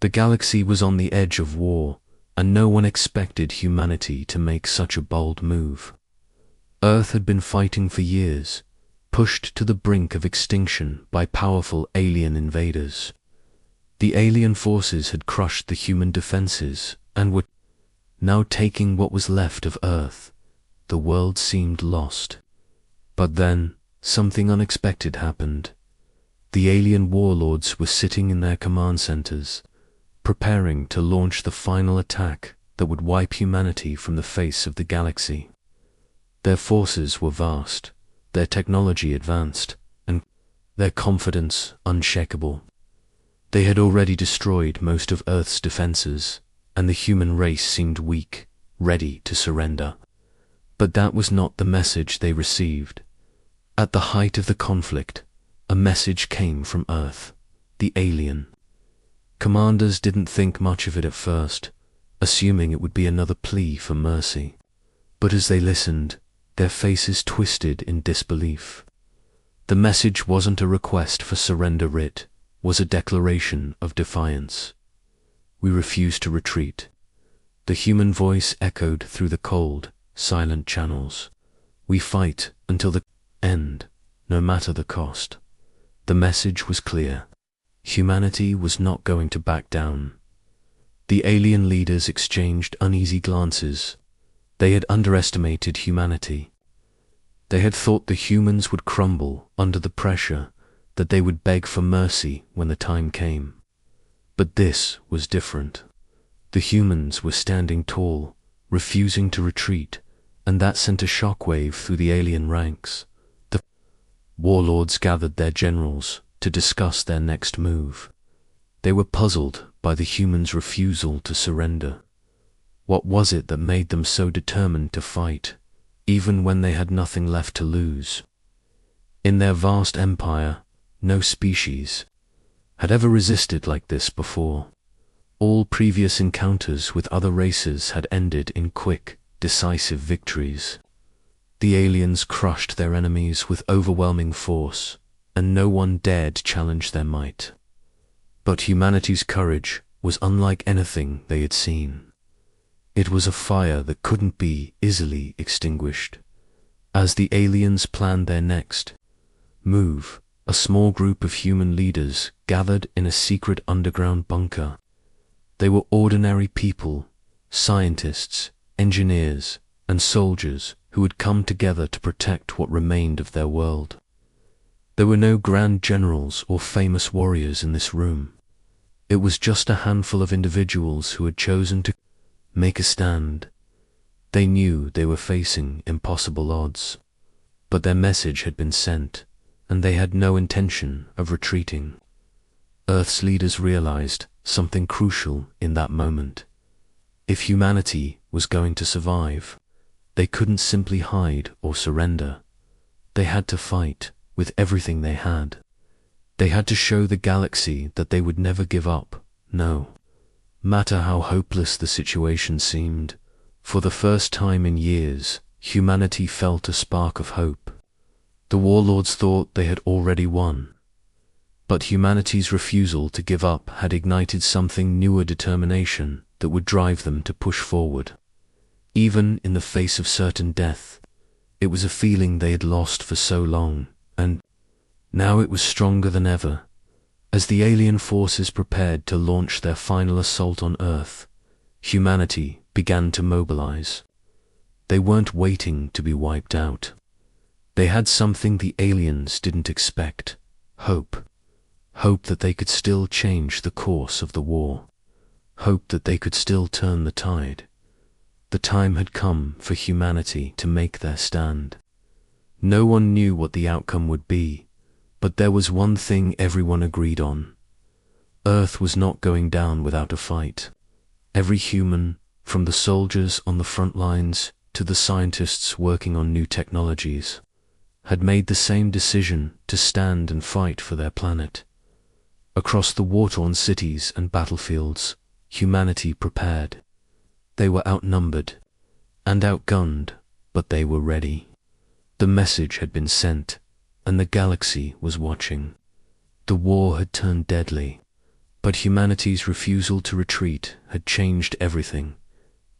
The galaxy was on the edge of war, and no one expected humanity to make such a bold move. Earth had been fighting for years, pushed to the brink of extinction by powerful alien invaders. The alien forces had crushed the human defenses and were now taking what was left of Earth. The world seemed lost. But then, something unexpected happened. The alien warlords were sitting in their command centers, preparing to launch the final attack that would wipe humanity from the face of the galaxy. Their forces were vast, their technology advanced, and their confidence unshakable. They had already destroyed most of Earth's defenses, and the human race seemed weak, ready to surrender. But that was not the message they received. At the height of the conflict, a message came from Earth, the alien. Commanders didn't think much of it at first, assuming it would be another plea for mercy. But as they listened, their faces twisted in disbelief. The message wasn't a request for surrender, it was a declaration of defiance. We refuse to retreat. The human voice echoed through the cold, silent channels. We fight until the end, no matter the cost. The message was clear. Humanity was not going to back down. The alien leaders exchanged uneasy glances. They had underestimated humanity. They had thought the humans would crumble under the pressure, that they would beg for mercy when the time came. But this was different. The humans were standing tall, refusing to retreat, and that sent a shockwave through the alien ranks. The warlords gathered their generals to discuss their next move. They were puzzled by the humans' refusal to surrender. What was it that made them so determined to fight, even when they had nothing left to lose? In their vast empire, no species had ever resisted like this before. All previous encounters with other races had ended in quick, decisive victories. The aliens crushed their enemies with overwhelming force, and no one dared challenge their might. But humanity's courage was unlike anything they had seen. It was a fire that couldn't be easily extinguished. As the aliens planned their next move, a small group of human leaders gathered in a secret underground bunker. They were ordinary people, scientists, engineers, and soldiers who had come together to protect what remained of their world. There were no grand generals or famous warriors in this room. It was just a handful of individuals who had chosen to make a stand. They knew they were facing impossible odds, but their message had been sent, and they had no intention of retreating. Earth's leaders realized something crucial in that moment. If humanity was going to survive, they couldn't simply hide or surrender. They had to fight with everything they had. They had to show the galaxy that they would never give up, no matter how hopeless the situation seemed. For the first time in years, humanity felt a spark of hope. The warlords thought they had already won. But humanity's refusal to give up had ignited something newer, determination that would drive them to push forward. Even in the face of certain death, it was a feeling they had lost for so long, and now it was stronger than ever. As the alien forces prepared to launch their final assault on Earth, humanity began to mobilize. They weren't waiting to be wiped out. They had something the aliens didn't expect: hope. Hope that they could still change the course of the war. Hope that they could still turn the tide. The time had come for humanity to make their stand. No one knew what the outcome would be, but there was one thing everyone agreed on. Earth was not going down without a fight. Every human, from the soldiers on the front lines to the scientists working on new technologies, had made the same decision to stand and fight for their planet. Across the war-torn cities and battlefields, humanity prepared. They were outnumbered and outgunned, but they were ready. The message had been sent, and the galaxy was watching. The war had turned deadly. But humanity's refusal to retreat had changed everything.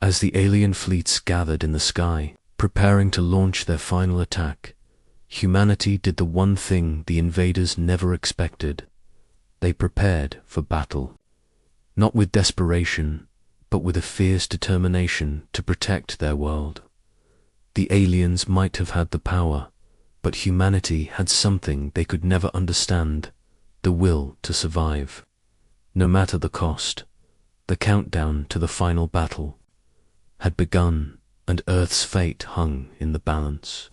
As the alien fleets gathered in the sky, preparing to launch their final attack, humanity did the one thing the invaders never expected. They prepared for battle. Not with desperation, but with a fierce determination to protect their world. The aliens might have had the power, but humanity had something they could never understand: the will to survive. No matter the cost, the countdown to the final battle had begun, and Earth's fate hung in the balance.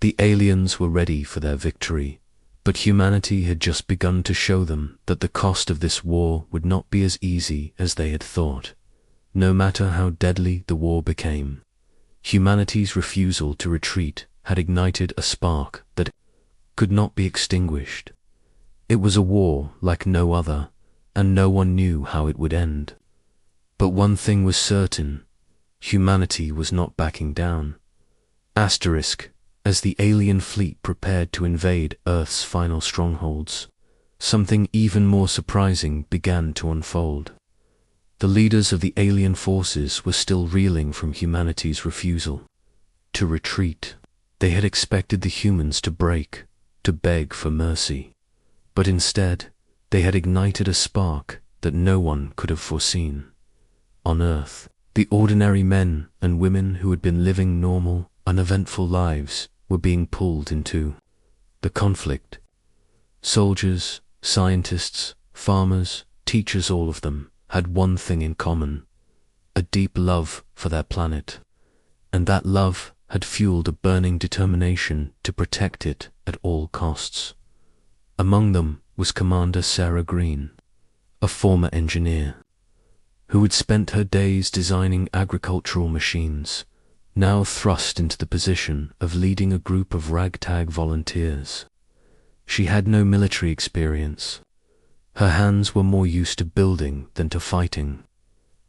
The aliens were ready for their victory, but humanity had just begun to show them that the cost of this war would not be as easy as they had thought. No matter how deadly the war became, humanity's refusal to retreat had ignited a spark that could not be extinguished. It was a war like no other, and no one knew how it would end. But one thing was certain: humanity was not backing down. As the alien fleet prepared to invade Earth's final strongholds, something even more surprising began to unfold. The leaders of the alien forces were still reeling from humanity's refusal to retreat. They had expected the humans to break, to beg for mercy. But instead, they had ignited a spark that no one could have foreseen. On Earth, the ordinary men and women who had been living normal, uneventful lives were being pulled into the conflict. Soldiers, scientists, farmers, teachers, all of them had one thing in common: a deep love for their planet. And that love had fueled a burning determination to protect it at all costs. Among them was Commander Sarah Green, a former engineer, who had spent her days designing agricultural machines, now thrust into the position of leading a group of ragtag volunteers. She had no military experience. Her hands were more used to building than to fighting.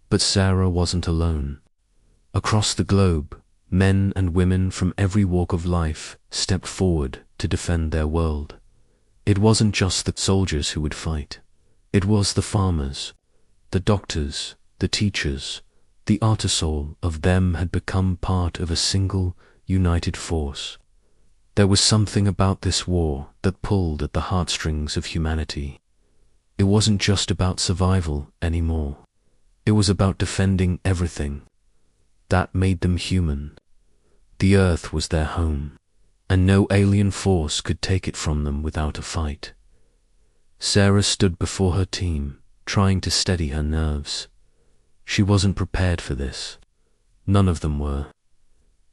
But Sarah wasn't alone. Across the globe, men and women from every walk of life stepped forward to defend their world. It wasn't just the soldiers who would fight. It was the farmers, the doctors, the teachers. The all of them had become part of a single, united force. There was something about this war that pulled at the heartstrings of humanity. It wasn't just about survival anymore. It was about defending everything that made them human. The Earth was their home, and no alien force could take it from them without a fight. Sarah stood before her team, trying to steady her nerves. She wasn't prepared for this. None of them were.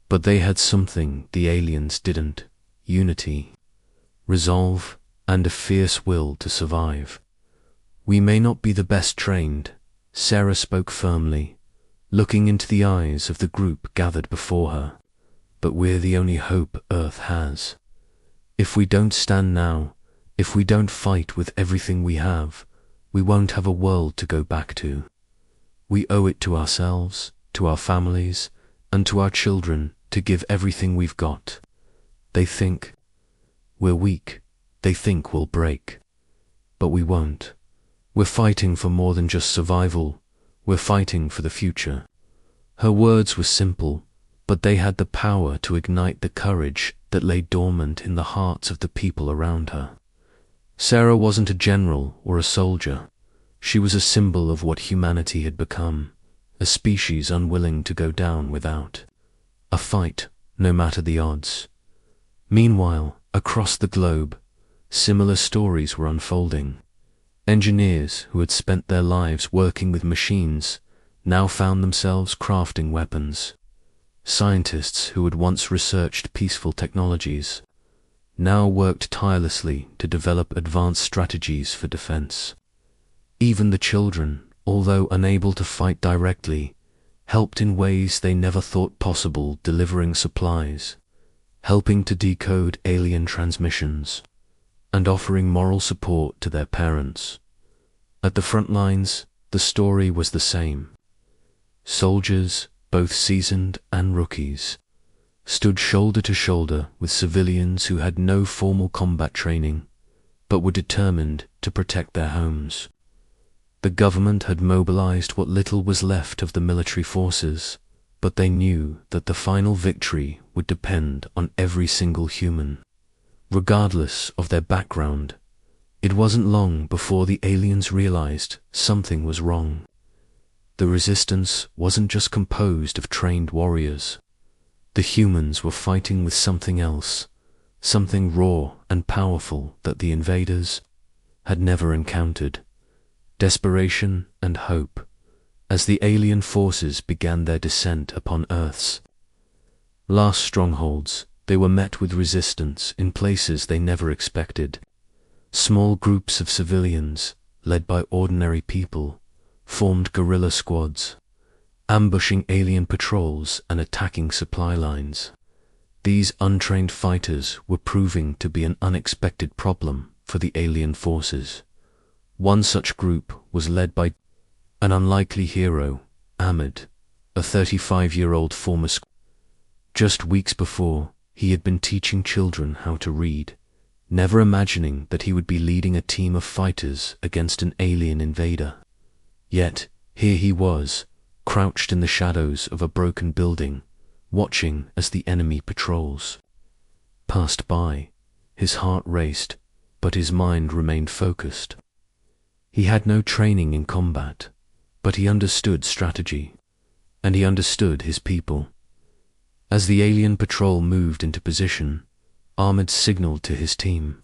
But they had something the aliens didn't: unity, resolve, and a fierce will to survive. "We may not be the best trained," Sarah spoke firmly, looking into the eyes of the group gathered before her, "but we're the only hope Earth has. If we don't stand now, if we don't fight with everything we have, we won't have a world to go back to. We owe it to ourselves, to our families, and to our children to give everything we've got. They think we're weak. They think we'll break. But we won't. We're fighting for more than just survival. We're fighting for the future." Her words were simple, but they had the power to ignite the courage that lay dormant in the hearts of the people around her. Sarah wasn't a general or a soldier. She was a symbol of what humanity had become, a species unwilling to go down without a fight, no matter the odds. Meanwhile, across the globe, similar stories were unfolding. Engineers who had spent their lives working with machines now found themselves crafting weapons. Scientists who had once researched peaceful technologies now worked tirelessly to develop advanced strategies for defense. Even the children, although unable to fight directly, helped in ways they never thought possible, delivering supplies, helping to decode alien transmissions, and offering moral support to their parents. At the front lines, the story was the same. Soldiers, both seasoned and rookies, stood shoulder to shoulder with civilians who had no formal combat training, but were determined to protect their homes. The government had mobilized what little was left of the military forces, but they knew that the final victory would depend on every single human, regardless of their background. It wasn't long before the aliens realized something was wrong. The resistance wasn't just composed of trained warriors. The humans were fighting with something else, something raw and powerful that the invaders had never encountered. Desperation and hope, as the alien forces began their descent upon Earth's last strongholds. They were met with resistance in places they never expected. Small groups of civilians, led by ordinary people, formed guerrilla squads, ambushing alien patrols and attacking supply lines. These untrained fighters were proving to be an unexpected problem for the alien forces. One such group was led by an unlikely hero, Ahmed, a 35-year-old former scholar. Just weeks before, he had been teaching children how to read, never imagining that he would be leading a team of fighters against an alien invader. Yet, here he was, crouched in the shadows of a broken building, watching as the enemy patrols passed by. His heart raced, but his mind remained focused. He had no training in combat, but he understood strategy, and he understood his people. As the alien patrol moved into position, Ahmed signaled to his team.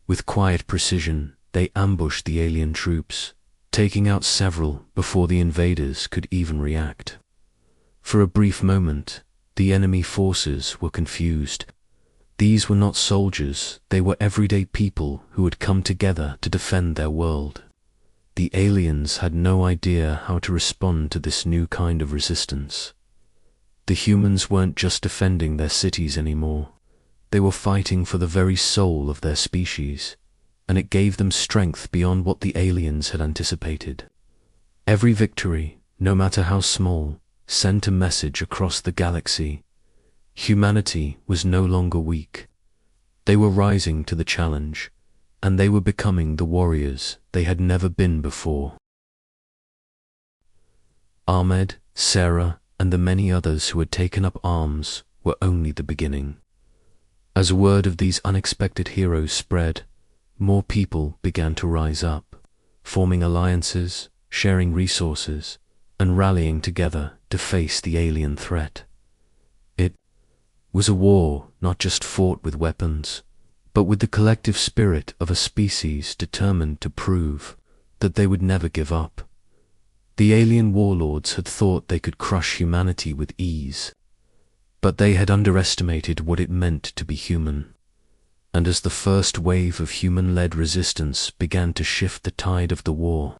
With quiet precision, they ambushed the alien troops, taking out several before the invaders could even react. For a brief moment, the enemy forces were confused. These were not soldiers, they were everyday people who had come together to defend their world. The aliens had no idea how to respond to this new kind of resistance. The humans weren't just defending their cities anymore. They were fighting for the very soul of their species, and it gave them strength beyond what the aliens had anticipated. Every victory, no matter how small, sent a message across the galaxy. Humanity was no longer weak. They were rising to the challenge, and they were becoming the warriors they had never been before. Ahmed, Sarah, and the many others who had taken up arms were only the beginning. As word of these unexpected heroes spread, more people began to rise up, forming alliances, sharing resources, and rallying together to face the alien threat. It was a war not just fought with weapons, but with the collective spirit of a species determined to prove that they would never give up. The alien warlords had thought they could crush humanity with ease, but they had underestimated what it meant to be human. And as the first wave of human-led resistance began to shift the tide of the war,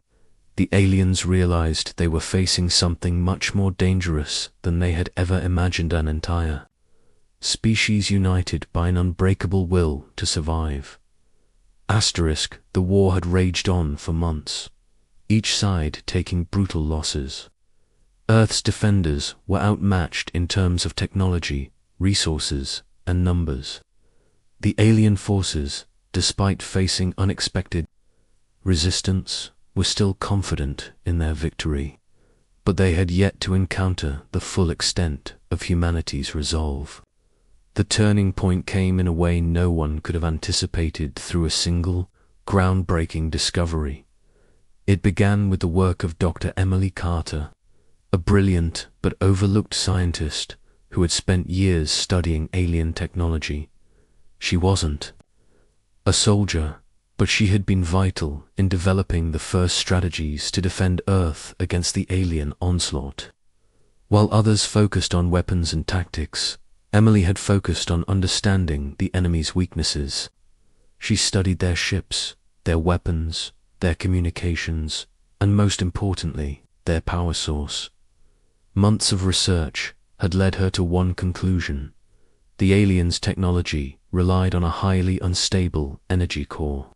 the aliens realized they were facing something much more dangerous than they had ever imagined. An entire species united by an unbreakable will to survive. The war had raged on for months, each side taking brutal losses. Earth's defenders were outmatched in terms of technology, resources, and numbers. The alien forces, despite facing unexpected resistance, were still confident in their victory, but they had yet to encounter the full extent of humanity's resolve. The turning point came in a way no one could have anticipated through a single, groundbreaking discovery. It began with the work of Dr. Emily Carter, a brilliant but overlooked scientist who had spent years studying alien technology. She wasn't a soldier, but she had been vital in developing the first strategies to defend Earth against the alien onslaught. While others focused on weapons and tactics, Emily had focused on understanding the enemy's weaknesses. She studied their ships, their weapons, their communications, and most importantly, their power source. Months of research had led her to one conclusion: the aliens' technology relied on a highly unstable energy core.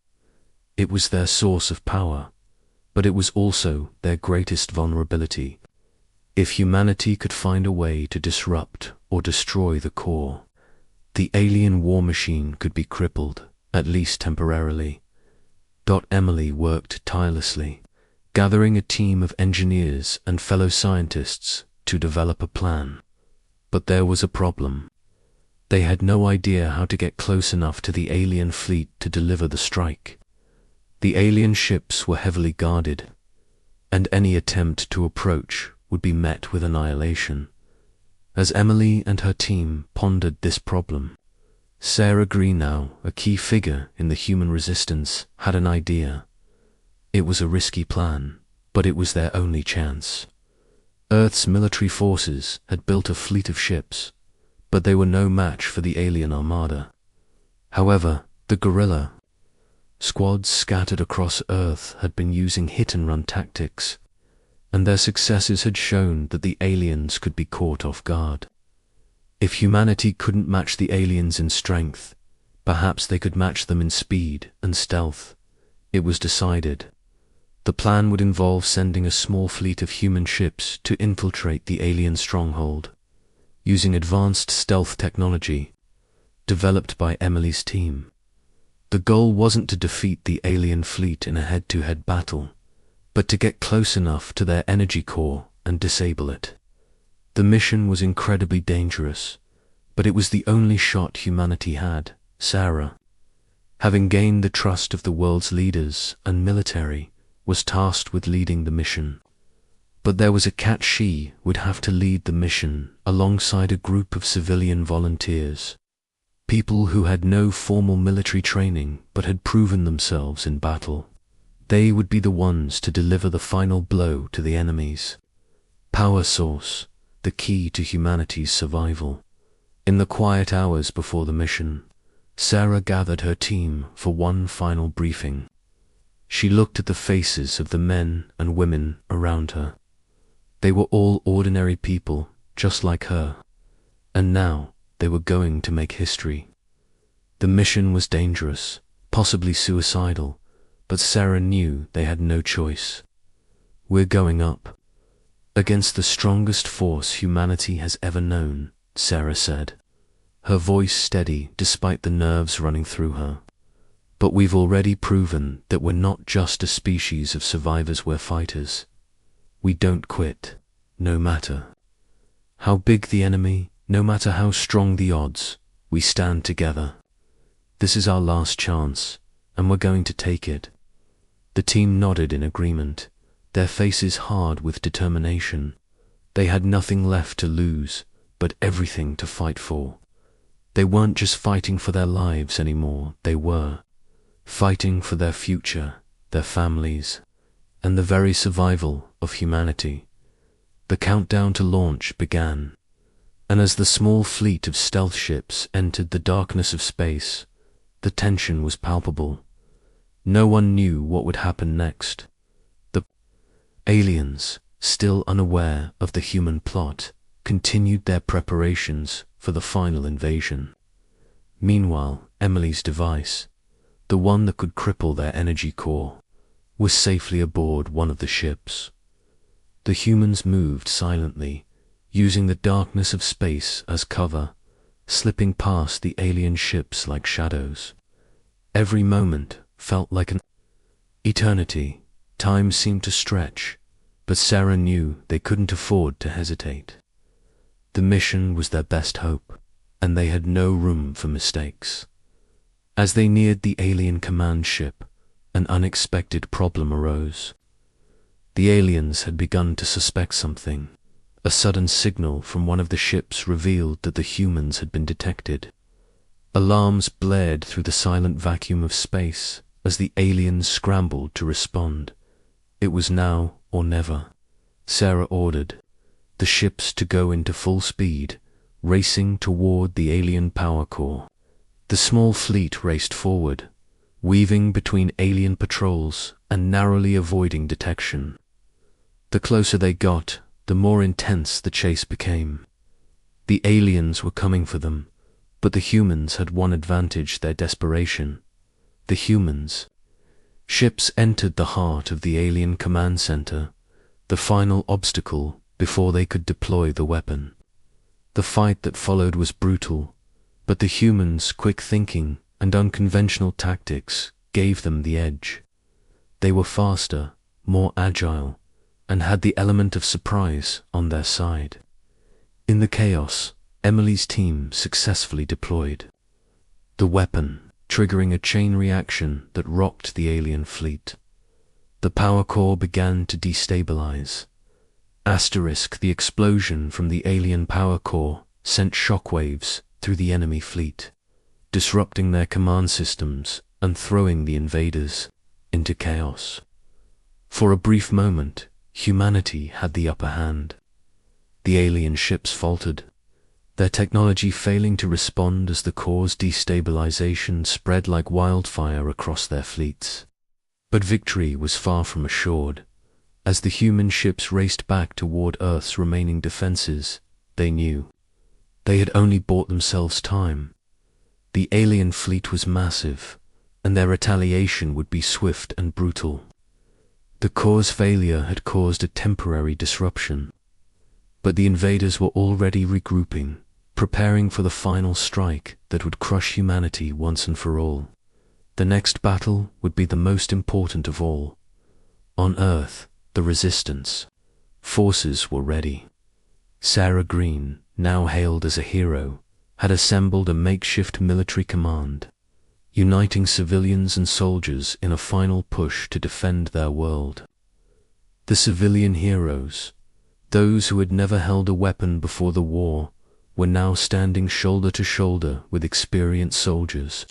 It was their source of power, but it was also their greatest vulnerability. If humanity could find a way to disrupt or destroy the core, the alien war machine could be crippled, at least temporarily. Emily worked tirelessly, gathering a team of engineers and fellow scientists to develop a plan. But there was a problem. They had no idea how to get close enough to the alien fleet to deliver the strike. The alien ships were heavily guarded, and any attempt to approach would be met with annihilation. As Emily and her team pondered this problem, Sarah Greenow, a key figure in the human resistance, had an idea. It was a risky plan, but it was their only chance. Earth's military forces had built a fleet of ships, but they were no match for the alien armada. However, the guerrilla squads scattered across Earth had been using hit-and-run tactics, and their successes had shown that the aliens could be caught off guard. If humanity couldn't match the aliens in strength, perhaps they could match them in speed and stealth. It was decided. The plan would involve sending a small fleet of human ships to infiltrate the alien stronghold, using advanced stealth technology developed by Emily's team. The goal wasn't to defeat the alien fleet in a head-to-head battle, but to get close enough to their energy core and disable it. The mission was incredibly dangerous, but it was the only shot humanity had. Sarah, having gained the trust of the world's leaders and military, was tasked with leading the mission. But there was a catch: she would have to lead the mission alongside a group of civilian volunteers, people who had no formal military training but had proven themselves in battle. They would be the ones to deliver the final blow to the enemies. Power source, the key to humanity's survival. In the quiet hours before the mission, Sarah gathered her team for one final briefing. She looked at the faces of the men and women around her. They were all ordinary people, just like her, and now they were going to make history. The mission was dangerous, possibly suicidal, but Sarah knew they had no choice. "We're going up against the strongest force humanity has ever known," Sarah said, her voice steady despite the nerves running through her. "But we've already proven that we're not just a species of survivors, we're fighters. We don't quit, no matter how big the enemy, no matter how strong the odds. We stand together. This is our last chance, and we're going to take it." The team nodded in agreement, their faces hard with determination. They had nothing left to lose, but everything to fight for. They weren't just fighting for their lives anymore, they were fighting for their future, their families, and the very survival of humanity. The countdown to launch began, and as the small fleet of stealth ships entered the darkness of space, the tension was palpable. No one knew what would happen next. The aliens, still unaware of the human plot, continued their preparations for the final invasion. Meanwhile, Emily's device, the one that could cripple their energy core, was safely aboard one of the ships. The humans moved silently, using the darkness of space as cover, slipping past the alien ships like shadows. Every moment felt like an eternity. Time seemed to stretch, but Sarah knew they couldn't afford to hesitate. The mission was their best hope, and they had no room for mistakes. As they neared the alien command ship, an unexpected problem arose. The aliens had begun to suspect something. A sudden signal from one of the ships revealed that the humans had been detected. Alarms blared through the silent vacuum of space as the aliens scrambled to respond. It was now or never. Sarah ordered the ships to go into full speed, racing toward the alien power core. The small fleet raced forward, weaving between alien patrols and narrowly avoiding detection. The closer they got, the more intense the chase became. The aliens were coming for them, but the humans had one advantage: their desperation. The humans. Ships entered the heart of the alien command center, the final obstacle before they could deploy the weapon. The fight that followed was brutal, but the humans' quick thinking and unconventional tactics gave them the edge. They were faster, more agile, and had the element of surprise on their side. In the chaos, Emily's team successfully deployed the weapon, triggering a chain reaction that rocked the alien fleet. The power core began to destabilize. The explosion from the alien power core sent shockwaves through the enemy fleet, disrupting their command systems and throwing the invaders into chaos. For a brief moment, humanity had the upper hand. The alien ships faltered, their technology failing to respond as the core's destabilization spread like wildfire across their fleets. But victory was far from assured. As the human ships raced back toward Earth's remaining defenses, they knew they had only bought themselves time. The alien fleet was massive, and their retaliation would be swift and brutal. The core's failure had caused a temporary disruption, but the invaders were already regrouping, preparing for the final strike that would crush humanity once and for all. The next battle would be the most important of all. On Earth, the Resistance forces were ready. Sarah Green, now hailed as a hero, had assembled a makeshift military command, uniting civilians and soldiers in a final push to defend their world. The civilian heroes, those who had never held a weapon before the war, were now standing shoulder to shoulder with experienced soldiers.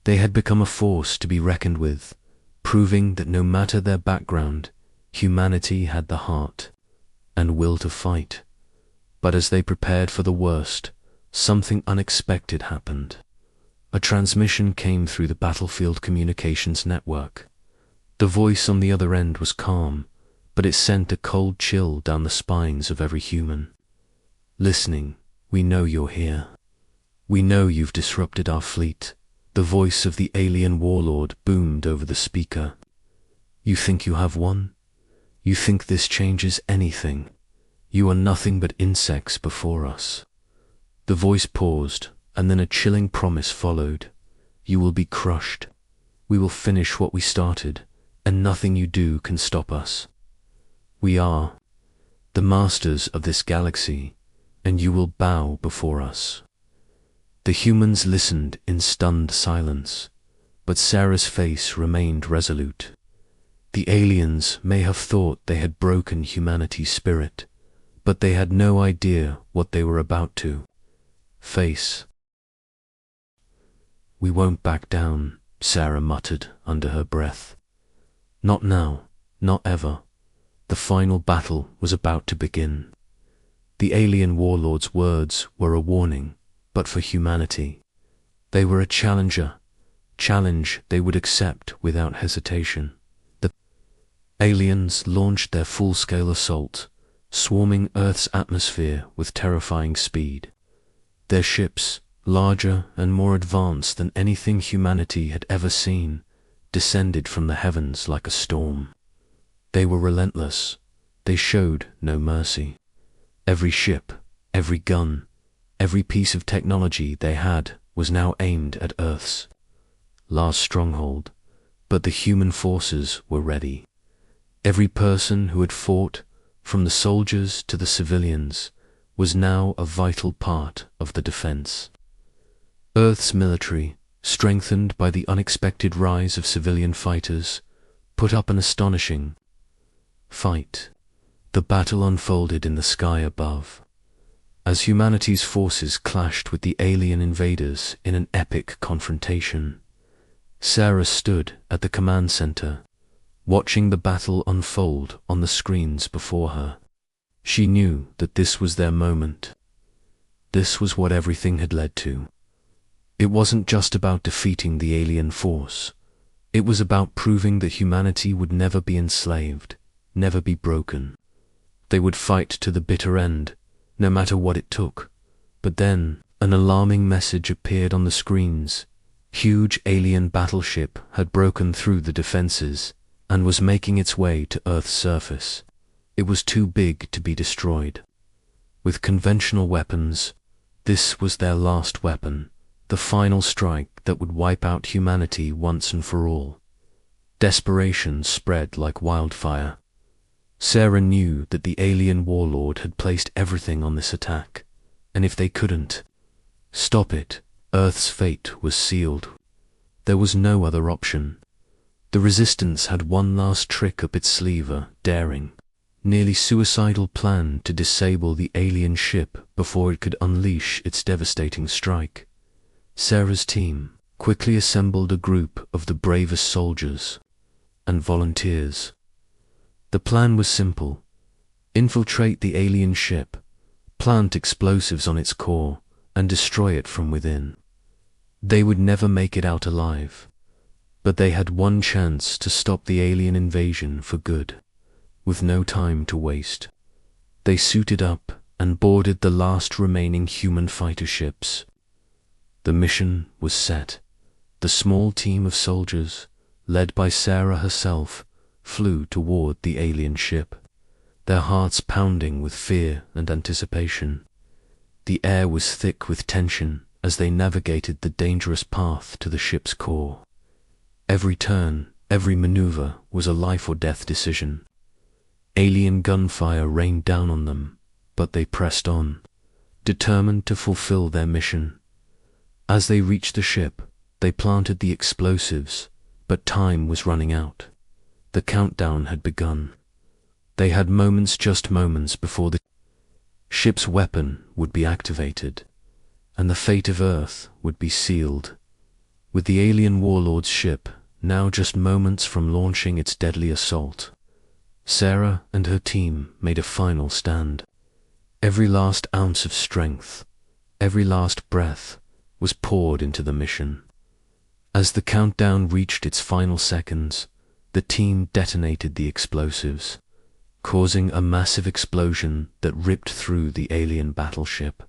They had become a force to be reckoned with, proving that no matter their background, humanity had the heart and will to fight. But as they prepared for the worst, something unexpected happened. A transmission came through the battlefield communications network. The voice on the other end was calm, but it sent a cold chill down the spines of every human. "Listening, we know you're here. We know you've disrupted our fleet." The voice of the alien warlord boomed over the speaker. "You think you have won? You think this changes anything? You are nothing but insects before us." The voice paused, and then a chilling promise followed. "You will be crushed. We will finish what we started, and nothing you do can stop us. We are the masters of this galaxy, and you will bow before us." The humans listened in stunned silence, but Sarah's face remained resolute. The aliens may have thought they had broken humanity's spirit, but they had no idea what they were about to face. "We won't back down," Sarah muttered under her breath. "Not now, not ever." The final battle was about to begin. The alien warlord's words were a warning, but for humanity, they were a challenge they would accept without hesitation. The aliens launched their full-scale assault, swarming Earth's atmosphere with terrifying speed. Their ships, larger and more advanced than anything humanity had ever seen, descended from the heavens like a storm. They were relentless. They showed no mercy. Every ship, every gun, every piece of technology they had was now aimed at Earth's last stronghold, but the human forces were ready. Every person who had fought, from the soldiers to the civilians, was now a vital part of the defense. Earth's military, strengthened by the unexpected rise of civilian fighters, put up an astonishing fight. The battle unfolded in the sky above. As humanity's forces clashed with the alien invaders in an epic confrontation, Sarah stood at the command center, watching the battle unfold on the screens before her. She knew that this was their moment. This was what everything had led to. It wasn't just about defeating the alien force. It was about proving that humanity would never be enslaved, never be broken. They would fight to the bitter end, no matter what it took. But then, an alarming message appeared on the screens. Huge alien battleship had broken through the defenses and was making its way to Earth's surface. It was too big to be destroyed. With conventional weapons, this was their last weapon, the final strike that would wipe out humanity once and for all. Desperation spread like wildfire. Sarah knew that the alien warlord had placed everything on this attack, and if they couldn't stop it, Earth's fate was sealed. There was no other option. The Resistance had one last trick up its sleeve, a daring, nearly suicidal plan to disable the alien ship before it could unleash its devastating strike. Sarah's team quickly assembled a group of the bravest soldiers and volunteers. The plan was simple: infiltrate the alien ship, plant explosives on its core, and destroy it from within. They would never make it out alive, but they had one chance to stop the alien invasion for good. With no time to waste, they suited up and boarded the last remaining human fighter ships. The mission was set. The small team of soldiers, led by Sarah herself, flew toward the alien ship, their hearts pounding with fear and anticipation. The air was thick with tension as they navigated the dangerous path to the ship's core. Every turn, every maneuver was a life-or-death decision. Alien gunfire rained down on them, but they pressed on, determined to fulfill their mission. As they reached the ship, they planted the explosives, but time was running out. The countdown had begun. They had moments, just moments, before the ship's weapon would be activated, and the fate of Earth would be sealed. With the alien warlord's ship now just moments from launching its deadly assault, Sarah and her team made a final stand. Every last ounce of strength, every last breath was poured into the mission. As the countdown reached its final seconds, the team detonated the explosives, causing a massive explosion that ripped through the alien battleship.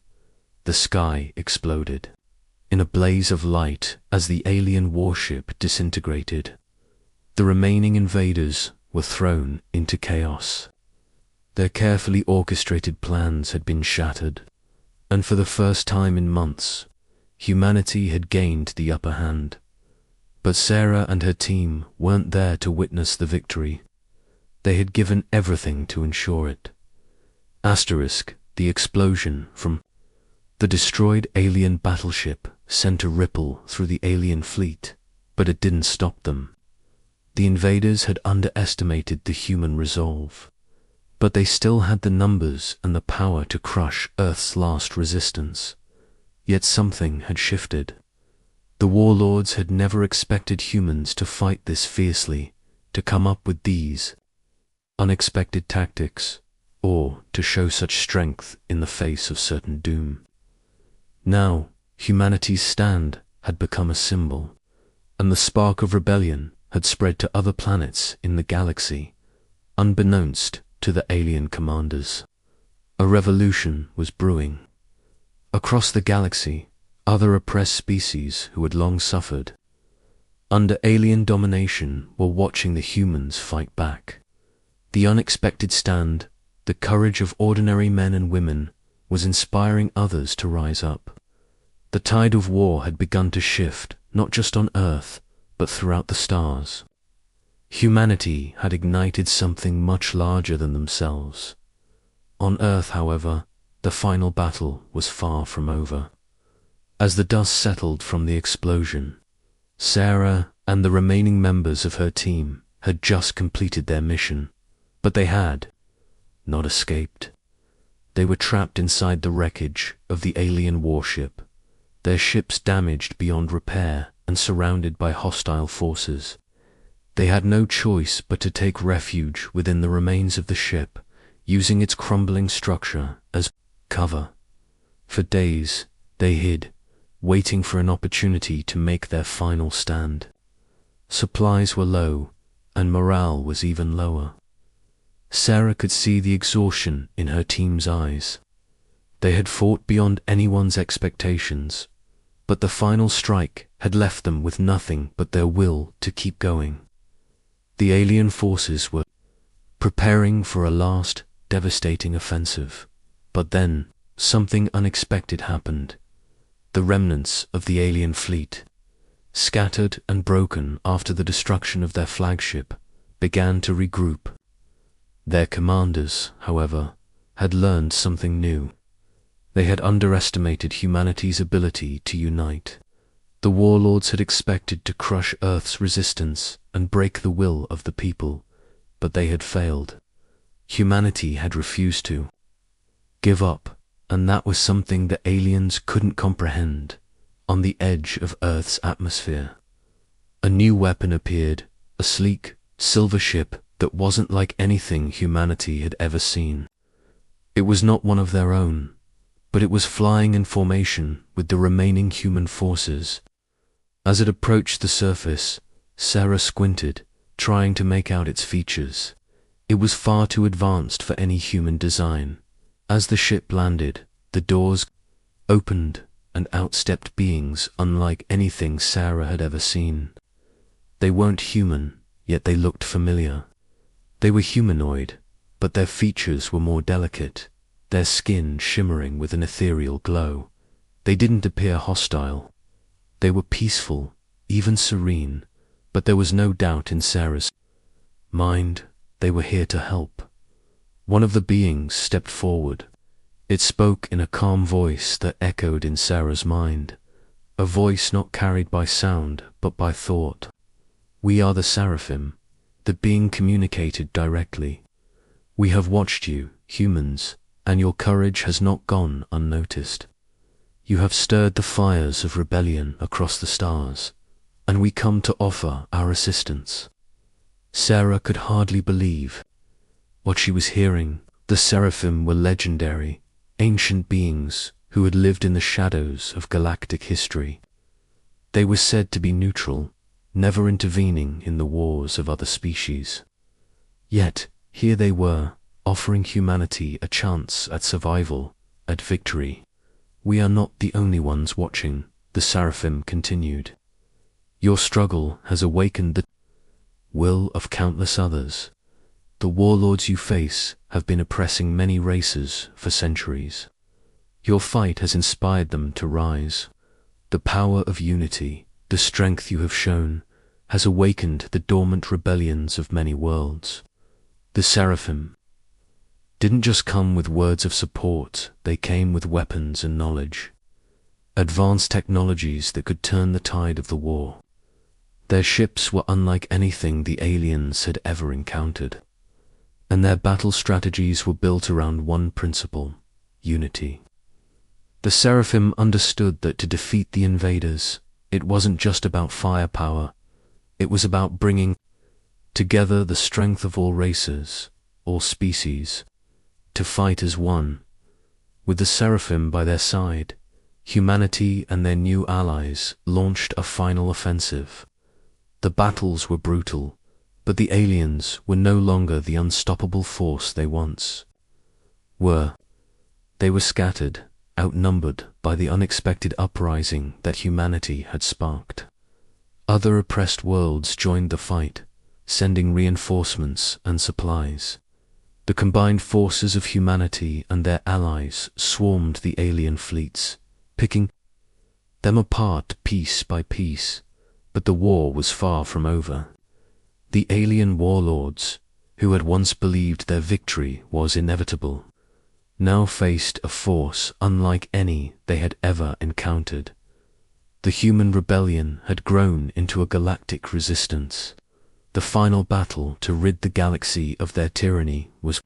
The sky exploded in a blaze of light as the alien warship disintegrated. The remaining invaders were thrown into chaos. Their carefully orchestrated plans had been shattered, and for the first time in months, humanity had gained the upper hand. But Sarah and her team weren't there to witness the victory. They had given everything to ensure it. The explosion from the destroyed alien battleship sent a ripple through the alien fleet, but it didn't stop them. The invaders had underestimated the human resolve, but they still had the numbers and the power to crush Earth's last resistance. Yet something had shifted. The warlords had never expected humans to fight this fiercely, to come up with these unexpected tactics, or to show such strength in the face of certain doom. Now, humanity's stand had become a symbol, and the spark of rebellion had spread to other planets in the galaxy, unbeknownst to the alien commanders. A revolution was brewing. Across the galaxy, other oppressed species who had long suffered under alien domination were watching the humans fight back. The unexpected stand, the courage of ordinary men and women, was inspiring others to rise up. The tide of war had begun to shift, not just on Earth, but throughout the stars. Humanity had ignited something much larger than themselves. On Earth, however, the final battle was far from over. As the dust settled from the explosion, Sarah and the remaining members of her team had just completed their mission, but they had not escaped. They were trapped inside the wreckage of the alien warship, their ships damaged beyond repair and surrounded by hostile forces. They had no choice but to take refuge within the remains of the ship, using its crumbling structure as cover. For days, they hid, waiting for an opportunity to make their final stand. Supplies were low, and morale was even lower. Sarah could see the exhaustion in her team's eyes. They had fought beyond anyone's expectations, but the final strike had left them with nothing but their will to keep going. The alien forces were preparing for a last, devastating offensive, but then something unexpected happened. The remnants of the alien fleet, scattered and broken after the destruction of their flagship, began to regroup. Their commanders, however, had learned something new. They had underestimated humanity's ability to unite. The warlords had expected to crush Earth's resistance and break the will of the people, but they had failed. Humanity had refused to give up, and that was something the aliens couldn't comprehend. On the edge of Earth's atmosphere, a new weapon appeared, a sleek, silver ship that wasn't like anything humanity had ever seen. It was not one of their own, but it was flying in formation with the remaining human forces. As it approached the surface, Sarah squinted, trying to make out its features. It was far too advanced for any human design. As the ship landed, the doors opened, and out stepped beings unlike anything Sarah had ever seen. They weren't human, yet they looked familiar. They were humanoid, but their features were more delicate, their skin shimmering with an ethereal glow. They didn't appear hostile. They were peaceful, even serene, but there was no doubt in Sarah's mind they were here to help. One of the beings stepped forward. It spoke in a calm voice that echoed in Sarah's mind, a voice not carried by sound but by thought. "We are the Seraphim," the being communicated directly. "We have watched you, humans, and your courage has not gone unnoticed. You have stirred the fires of rebellion across the stars, and we come to offer our assistance." Sarah could hardly believe what she was hearing. The Seraphim were legendary, ancient beings who had lived in the shadows of galactic history. They were said to be neutral, never intervening in the wars of other species. Yet, here they were, offering humanity a chance at survival, at victory. "We are not the only ones watching," the Seraphim continued. "Your struggle has awakened the will of countless others. The warlords you face have been oppressing many races for centuries. Your fight has inspired them to rise. The power of unity, the strength you have shown, has awakened the dormant rebellions of many worlds." The Seraphim didn't just come with words of support, they came with weapons and knowledge. Advanced technologies that could turn the tide of the war. Their ships were unlike anything the aliens had ever encountered, and their battle strategies were built around one principle: unity. The Seraphim understood that to defeat the invaders, it wasn't just about firepower, it was about bringing together the strength of all races, all species, to fight as one. With the Seraphim by their side, humanity and their new allies launched a final offensive. The battles were brutal, but the aliens were no longer the unstoppable force they once were. They were scattered, outnumbered by the unexpected uprising that humanity had sparked. Other oppressed worlds joined the fight, sending reinforcements and supplies. The combined forces of humanity and their allies swarmed the alien fleets, picking them apart piece by piece, but the war was far from over. The alien warlords, who had once believed their victory was inevitable, now faced a force unlike any they had ever encountered. The human rebellion had grown into a galactic resistance. The final battle to rid the galaxy of their tyranny was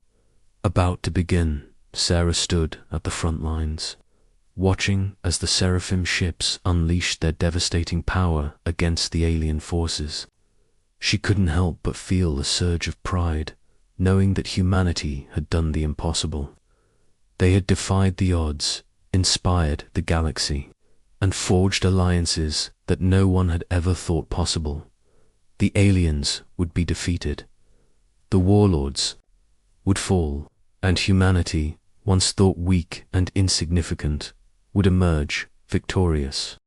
about to begin. Sarah stood at the front lines, watching as the Seraphim ships unleashed their devastating power against the alien forces. She couldn't help but feel a surge of pride, knowing that humanity had done the impossible. They had defied the odds, inspired the galaxy, and forged alliances that no one had ever thought possible. The aliens would be defeated. The warlords would fall, and humanity, once thought weak and insignificant, would emerge victorious.